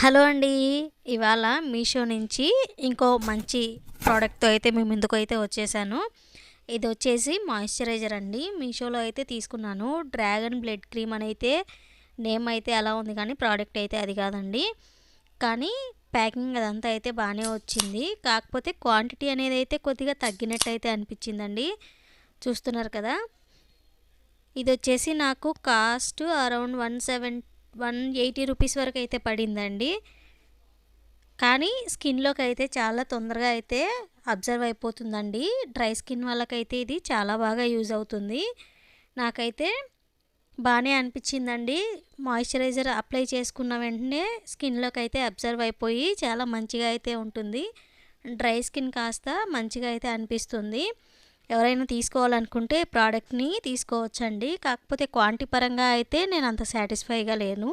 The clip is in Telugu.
హలో అండి. ఇవాళ మీషో నుంచి ఇంకో మంచి ప్రోడక్ట్‌తో అయితే మీ ముందుకైతే వచ్చేసాను. ఇదొచ్చేసి మాయిశ్చరైజర్ అండి. మీషోలో అయితే తీసుకున్నాను. డ్రాగన్ బ్లడ్ క్రీమ్ అనైతే నేమ్ అయితే అలా ఉంది కానీ ప్రోడక్ట్ అయితే అది కాదండి. కానీ ప్యాకింగ్ అదంతా అయితే బాగానే వచ్చింది. కాకపోతే క్వాంటిటీ అనేది అయితే కొద్దిగా తగ్గినట్టయితే అనిపించిందండి. చూస్తున్నారు కదా! ఇదొచ్చేసి నాకు కాస్ట్ అరౌండ్ 180 రూపీస్ వరకు అయితే పడిందండి. కానీ స్కిన్‌లోకి అయితే చాలా తొందరగా అయితే అబ్జర్వ్ అయిపోతుందండి. డ్రై స్కిన్ వాళ్ళకైతే ఇది చాలా బాగా యూజ్ అవుతుంది. నాకైతే బానే అనిపించిందండి. మాయిశ్చరైజర్ అప్లై చేసుకున్న వెంటనే స్కిన్‌లోకి అయితే అబ్జర్వ్ అయిపోయి చాలా మంచిగా అయితే ఉంటుంది. డ్రై స్కిన్ కాస్త మంచిగా అయితే అనిపిస్తుంది. ఎవరైనా తీసుకోవాలనుకుంటే ప్రోడక్ట్‌ని తీసుకోవచ్చండి. కాకపోతే క్వాంటిటీ పరంగా అయితే నేను అంత సాటిస్ఫైగా లేను.